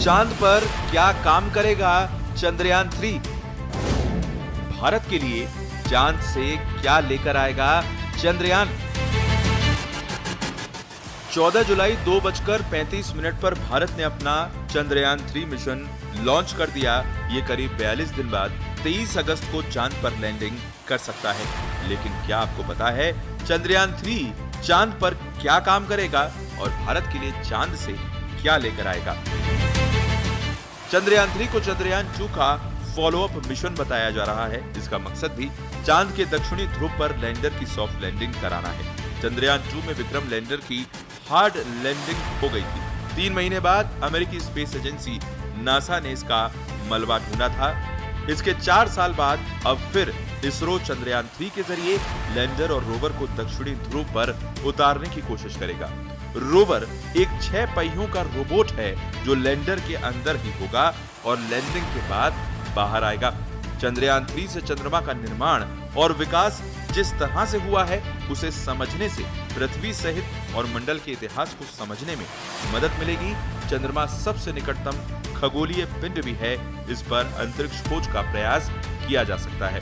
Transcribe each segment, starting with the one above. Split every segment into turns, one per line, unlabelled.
चांद पर क्या काम करेगा चंद्रयान 3? भारत के लिए चांद से क्या लेकर आएगा चंद्रयान? 14 जुलाई 2:35 पर भारत ने अपना चंद्रयान 3 मिशन लॉन्च कर दिया। ये करीब 42 दिन बाद 23 अगस्त को चांद पर लैंडिंग कर सकता है। लेकिन क्या आपको पता है चंद्रयान 3 चांद पर क्या काम करेगा और भारत के लिए चांद से क्या लेकर आएगा? चंद्रयान 3 को चंद्रयान 2 का फॉलोअप मिशन बताया जा रहा है। इसका मकसद भी चांद के दक्षिणी ध्रुव पर लैंडर की सॉफ्ट लैंडिंग कराना है। चंद्रयान 2 में विक्रम लैंडर की हार्ड लैंडिंग हो गई थी। 3 महीने बाद अमेरिकी स्पेस एजेंसी नासा ने इसका मलबा ढूंढा था। इसके 4 साल बाद अब फिर इसरो चंद्रयान 3 के जरिए लैंडर और रोवर को दक्षिणी ध्रुव पर उतारने की कोशिश करेगा। रोवर एक 6 पहियों का रोबोट है जो लैंडर के अंदर ही होगा और लैंडिंग के बाद बाहर आएगा। चंद्रयान 3 से चंद्रमा का निर्माण और विकास जिस तरह से हुआ है उसे समझने से पृथ्वी सहित और मंडल के इतिहास को समझने में मदद मिलेगी। चंद्रमा सबसे निकटतम खगोलीय पिंड भी है। इस पर अंतरिक्ष खोज का प्रयास किया जा सकता है।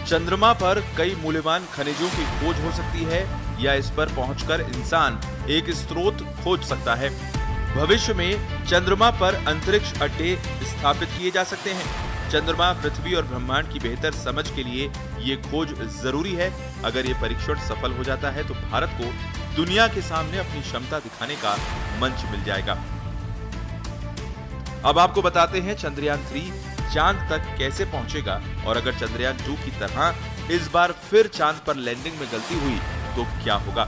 चंद्रमा पर कई मूल्यवान खनिजों की खोज हो सकती है या इस पर पहुंचकर इंसान एक स्रोत खोज सकता है। भविष्य में चंद्रमा पर अंतरिक्ष अड्डे स्थापित किए जा सकते हैं। चंद्रमा, पृथ्वी और ब्रह्मांड की बेहतर समझ के लिए ये खोज जरूरी है। अगर ये परीक्षण सफल हो जाता है तो भारत को दुनिया के सामने अपनी क्षमता दिखाने का मंच मिल जाएगा। अब आपको बताते हैं चंद्रयान 3 चांद तक कैसे पहुंचेगा और अगर चंद्रयान 2 की तरह इस बार फिर चांद पर लैंडिंग में गलती हुई तो क्या होगा?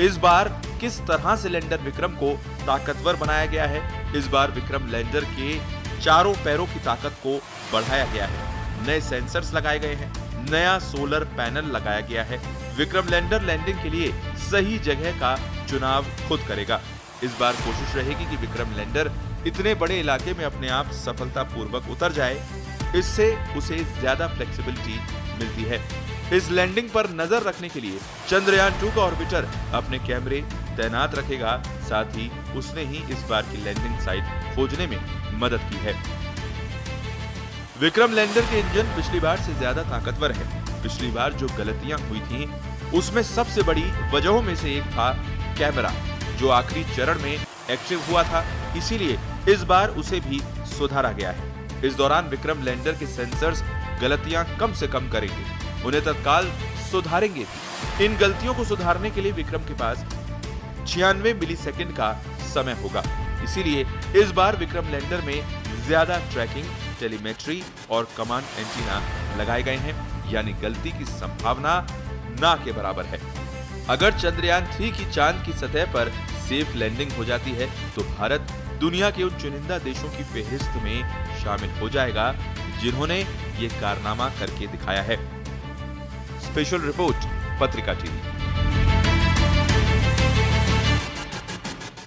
इस बार किस तरह से लैंडर विक्रम को ताकतवर बनाया गया है? इस बार विक्रम लैंडर के चारों पैरों की ताकत को बढ़ाया गया है। नए सेंसर्स लगाए गए हैं, नया सोलर पैनल लगाया गया है। विक्रम लैंडर लैंडिंग के लिए सही जगह का चुनाव खुद करेगा। इस बार कोशिश रहेगी कि विक्रम लैंडर इतने बड़े इलाके में अपने आप सफलतापूर्वक उतर जाए। इससे उसे ज्यादा फ्लेक्सिबिलिटी मिलती है। इस लैंडिंग पर नजर रखने के लिए चंद्रयान 2 का ऑर्बिटर अपने कैमरे तैनात रखेगा। साथ ही उसने ही इस बार की लैंडिंग साइट खोजने में मदद की है। विक्रम लैंडर के इंजन पिछली बार से ज्यादा ताकतवर है। पिछली बार जो गलतियां हुई थीं, उसमें सबसे बड़ी वजहों में से एक था कैमरा, जो आखिरी चरण में एक्टिव हुआ था। इसीलिए इस बार उसे भी सुधारा गया है। इस दौरान विक्रम लैंडर के सेंसर्स गलतियां कम से कम करेंगे, उन्हें तत्काल सुधारेंगे। इन गलतियों को सुधारने के लिए विक्रम के पास 96 मिलीसेकंड का समय होगा। इसीलिए इस बार विक्रम लैंडर में ज्यादा ट्रैकिंग, टेलीमेट्री और कमांड एंटीना लगाए गए हैं, यानी गलती की संभावना ना के बराबर है। अगर चंद्रयान 3 की चांद की सतह पर सेफ लैंडिंग हो जाती है तो भारत दुनिया के उन चुनिंदा देशों की फेहरिस्त में शामिल हो जाएगा जिन्होंने ये कारनामा करके दिखाया है। स्पेशल रिपोर्ट, पत्रिका टीवी।